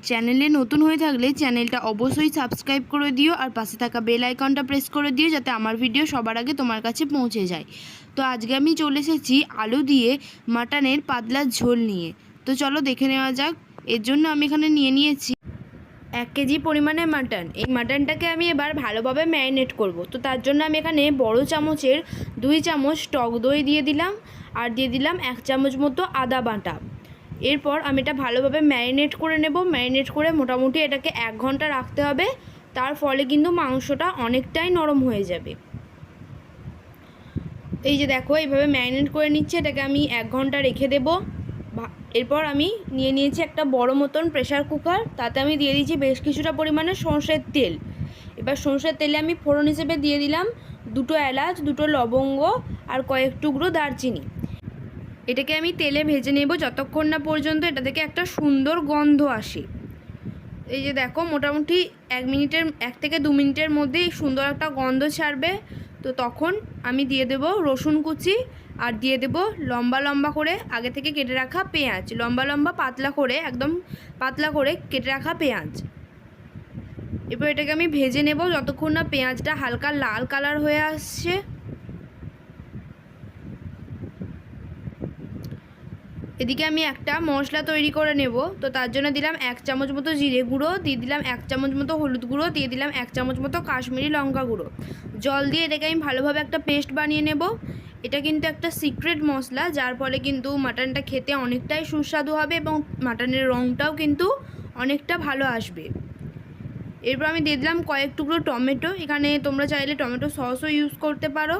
চ্যানেলে নতুন হয়ে থাকলে চ্যানেলটা অবশ্যই সাবস্ক্রাইব করে দিও আর পাশে থাকা বেল আইকনটা প্রেস করে দিও যাতে আমার ভিডিও সবার আগে তোমার কাছে পৌঁছে যায়। তো আজকে আমি চলে এসেছি আলু দিয়ে মাটনের পাতলা ঝোল নিয়ে। তো চলো দেখে নেওয়া যাক। এর জন্য আমি এখানে নিয়ে নিয়েছি 1 কেজি পরিমাণে মাটন। এই মাটনটাকে আমি এবার ভালোভাবে ম্যারিনেট করব। তো তার জন্য আমি এখানে বড় চামচের 2 চামচ টক দই দিয়ে দিলাম আর দিয়ে দিলাম 1 চামচ মতো আদা বাটা। এরপর আমি এটা ভালোভাবে ম্যারিনেট করে নেব। ম্যারিনেট করে মোটামুটি এটাকে 1 ঘন্টা রাখতে হবে। তার ফলে কিন্তু মাংসটা অনেকটাই নরম হয়ে যাবে। এই যে দেখো এইভাবে ম্যারিনেট করে নিচ্ছে, এটাকে আমি 1 ঘন্টা রেখে দেব। এরপর আমি নিয়ে নিয়েছি একটা বড় মতন প্রেসার কুকার, তাতে আমি দিয়ে দিয়েছি বেশ কিছুটা পরিমাণে সরষের তেল। এবার সরষের তেলে আমি ফোড়ন হিসেবে দিয়ে দিলাম 2টো এলাচ, 2টো লবঙ্গ আর কয়েক টুকরো দারচিনি। এটাকে আমি তেলে ভেজে নেব যতক্ষণ না পর্যন্ত এটা থেকে একটা সুন্দর গন্ধ আসে। এই যে দেখো মোটামুটি 1 থেকে 2 মিনিটের মধ্যেই সুন্দর একটা গন্ধ ছাড়বে। তো তখন আমি দিয়ে দেব রসুন কুচি আর দিয়ে দেব লম্বা লম্বা করে আগে থেকে কেটে রাখা পেঁয়াজ, লম্বা লম্বা পাতলা করে একদম পাতলা করে কেটে রাখা পেঁয়াজ। এরপর এটাকে আমি ভেজে নেব যতক্ষণ না পেঁয়াজটা হালকা লাল কালার হয়ে আসছে। এদিকে আমি একটা মশলা তৈরি করে নেব। তো তার জন্য দিলাম 1 চামচ মতো জিরে গুঁড়ো, দিয়ে দিলাম 1 চামচ মতো হলুদ গুঁড়ো, দিয়ে দিলাম 1 চামচ মতো কাশ্মীরি লঙ্কা গুঁড়ো। জল দিয়ে এটাকে আমি ভালোভাবে একটা পেস্ট বানিয়ে নেব। এটা কিন্তু একটা সিক্রেট মশলা, যার ফলে কিন্তু মাটনটা খেতে অনেকটাই সুস্বাদু হবে এবং মাটনের রঙটাও কিন্তু অনেকটা ভালো আসবে। এরপর আমি দিয়ে দিলাম কয়েক টুকরো টমেটো। এখানে তোমরা চাইলে টমেটো সসও ইউজ করতে পারো।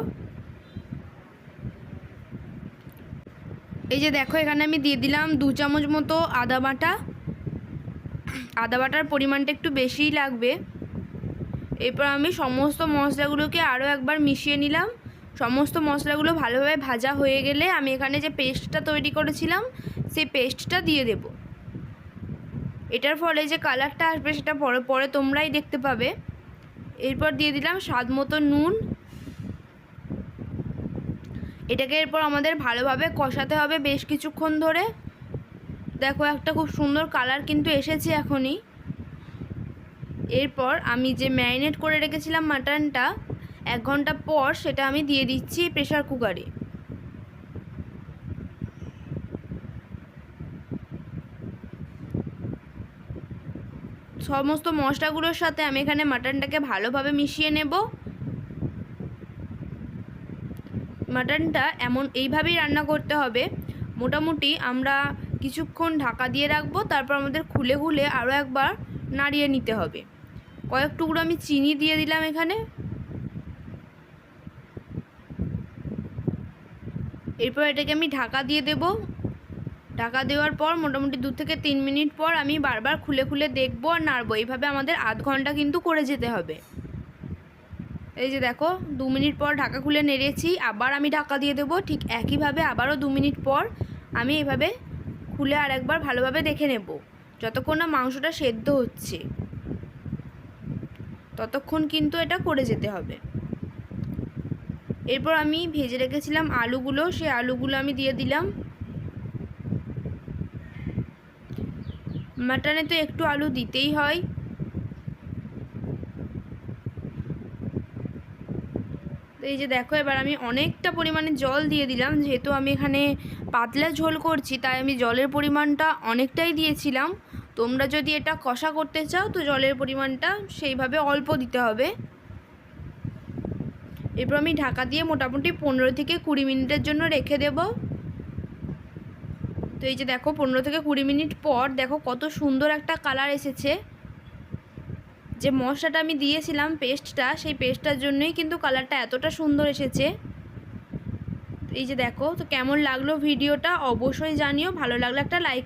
এই যে দেখো এখানে আমি দিয়ে দিলাম 2 চামচ মতো আদা বাটা। আদা বাটার পরিমাণটা একটু বেশিই লাগবে। এরপর আমি সমস্ত মশলাগুলোকে আরও একবার মিশিয়ে নিলাম। সমস্ত মশলাগুলো ভালোভাবে ভাজা হয়ে গেলে আমি এখানে যে পেস্টটা তৈরি করেছিলাম সেই পেস্টটা দিয়ে দেব। এটার ফলে যে কালারটা আসবে সেটা পরে পরে তোমরাই দেখতে পাবে। এরপর দিয়ে দিলাম স্বাদ মতো নুন। এটাকে এরপর আমাদের ভালোভাবে কষাতে হবে বেশ কিছুক্ষণ ধরে। দেখো একটা খুব সুন্দর কালার কিন্তু এসেছে এখনই। এরপর আমি যে ম্যারিনেট করে রেখেছিলাম মাটনটা 1 ঘন্টা পর সেটা আমি দিয়ে দিচ্ছি প্রেসার কুকারে। সমস্ত মশলাগুলোর সাথে আমি এখানে মাটনটাকে ভালোভাবে মিশিয়ে নেব। মাটনটা এইভাবেই রান্না করতে হবে। মোটামুটি আমরা কিছুক্ষণ ঢাকা দিয়ে রাখবো, তারপর আমাদের খুলে খুলে আরও একবার নাড়িয়ে নিতে হবে। কয়েক টুকরো আমি চিনি দিয়ে দিলাম এখানে। এরপর এটাকে আমি ঢাকা দিয়ে দেব। ঢাকা দেওয়ার পর মোটামুটি 2 থেকে 3 মিনিট পর আমি বারবার খুলে খুলে দেখবো আর নাড়বো। এইভাবে আমাদের আধ ঘন্টা কিন্তু করে যেতে হবে। এই যে দেখো 2 মিনিট পর ঢাকা খুলে নেড়েছি, আবার আমি ঢাকা দিয়ে দেবো। ঠিক একইভাবে আবারও 2 মিনিট পর আমি এইভাবে খুলে আর একবার ভালোভাবে দেখে নেব। যতক্ষণ না মাংসটা সেদ্ধ হচ্ছে ততক্ষণ কিন্তু এটা করে যেতে হবে। এরপর আমি ভেজে রেখেছিলাম আলুগুলো, সেই আলুগুলো আমি দিয়ে দিলাম। মাটনে তো একটু আলু দিতেই হয়। তো এই যে দেখো এবার আমি অনেকটা পরিমাণে জল দিয়ে দিলাম। যেহেতু আমি এখানে পাতলা ঝোল করছি তাই আমি জলের পরিমাণটা অনেকটাই দিয়েছিলাম। তোমরা যদি এটা কষা করতে চাও তো জলের পরিমাণটা সেইভাবে অল্প দিতে হবে। এরপর আমি ঢাকা দিয়ে মোটামুটি 15 থেকে 20 মিনিটের জন্য রেখে দেব। তো এই যে দেখো 15 থেকে 20 মিনিট পর দেখো কত সুন্দর একটা কালার এসেছে। যে মশলাটা আমি দিয়েছিলাম পেস্টটা, সেই পেস্টটার জন্যই কিন্তু কালারটা এতটা সুন্দর এসেছে। এই যে দেখো, তো কেমন লাগলো ভিডিওটা অবশ্যই জানিও। ভালো লাগলে একটা লাইক